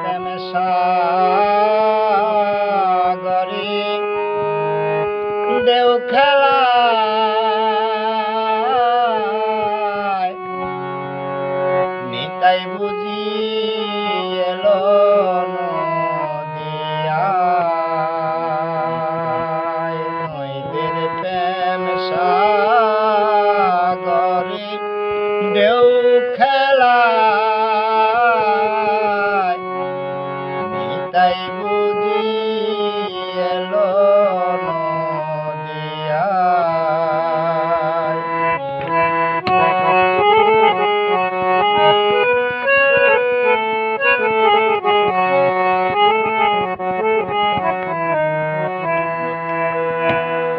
প্রেম সাগরে দেও খেলায় নিতাই বুঝি এলো নদিয়ায় নইদের প্রেম সাগরে দেও খেলায় নিতাই বুঝি এলো নদিয়ায়।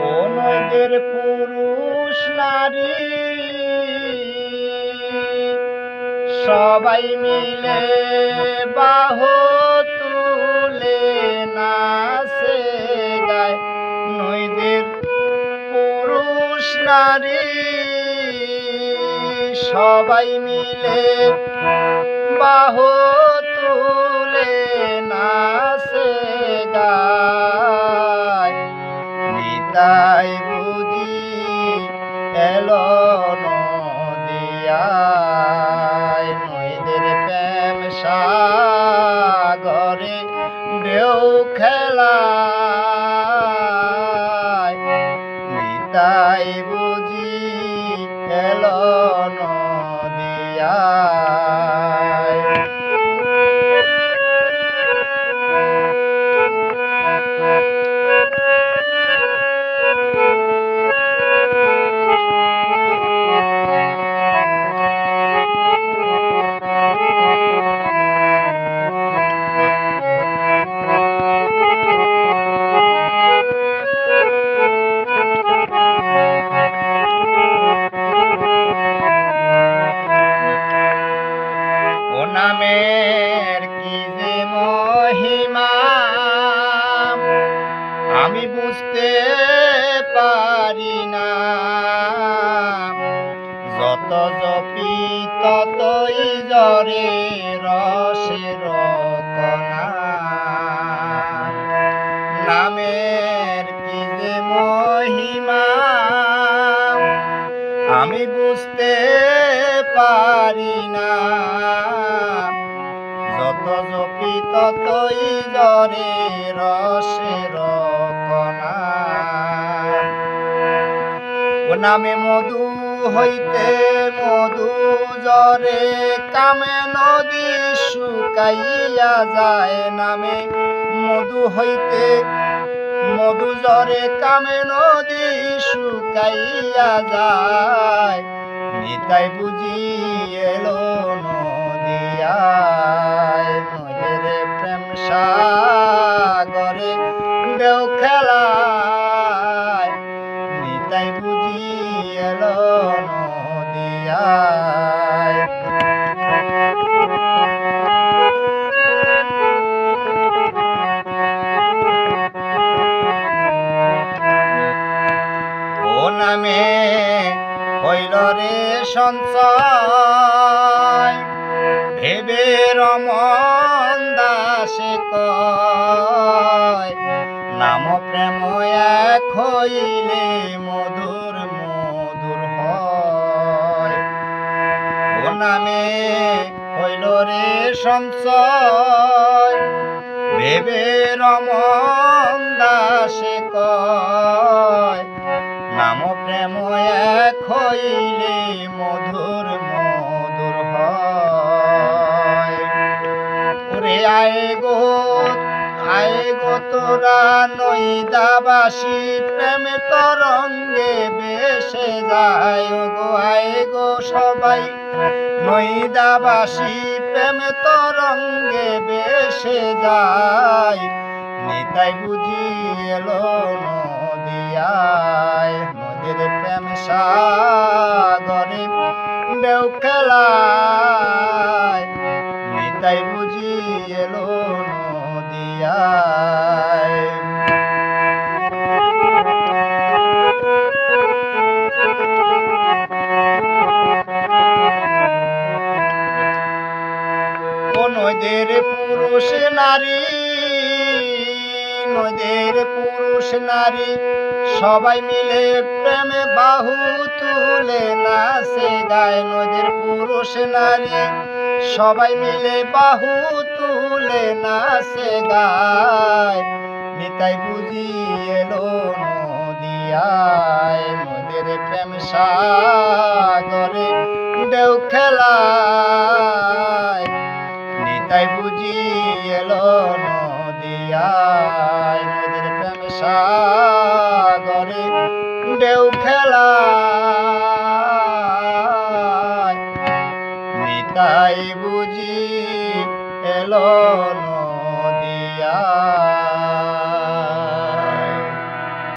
ও নইদের পুরুষ নারী সবাই মিলে বাহু তুলে নাচে গায় নইদের পুরুষ নারী সবাই মিলে বাহু তুলে নাচে গায় নিতাই বুঝি এলো নদিয়ায় নইদের প্রেম সাগরে ঢেউ খেলায় নিতাই বুঝি এলো নদিয়ায়। ও নামের কি যে মহিমা আমি বুঝতে পারি না যত জপি ততই জরে রসের কণা নামের কি যে মহিমা আমি বুঝতে পারি না যত জপি ততই জরে রসের কণা ও নামে মধু হইতে মধু জরে কামে নদী শুকাইয়া যায় নামে মধু হইতে মধু জরে কামে নদী শুকাইয়া যায় নিতাই বুঝি এলো নদিয়ায় নইদের প্রেম সাগরে ঢেউ খেলায় নিতাই বুঝি এলো নদিয়ায়। ও নামে হইল রে সঞ্চয় ভেবে রমন দাসে কয় নাম প্রেম এক হইলে মধুর মধুর হয় ও নামে হইল রে সঞ্চয় ভেবে রমন দাসে কয় নাম প্রেম এক হইলে মধুর মধুর হয় ওরে আয় গো তোরা নইদাবাসী প্রেম তরঙ্গে বেসে যায় গো আয় গো সবাই নইদাবাসী প্রেম তরঙ্গে বেসে যায় নিতাই বুঝি এলো নদিয়ায় নদীর প্রেম সাগরে ঢেউ খেলায় নিতাই বুঝি এলো নদিয়ায়। ও নদীর পুরুষ নারী, নদীর পুরুষ নারী সবাই মিলে প্রেমে বাহু তুলে নাচে গায়। নদীর পুরুষ নারী সবাই মিলে বাহু তুলে নাচে গায়। নিতাই বুঝি এলো নদিয়ায়, নদীর প্রেম সাগরে ঢেউ খেলায়। নিতাই বুঝি এলো নদিয়ায়, নদীর প্রেম সাগরে ঢেউ খেলায়। নিতাই বুঝি এলো নদিয়ায়।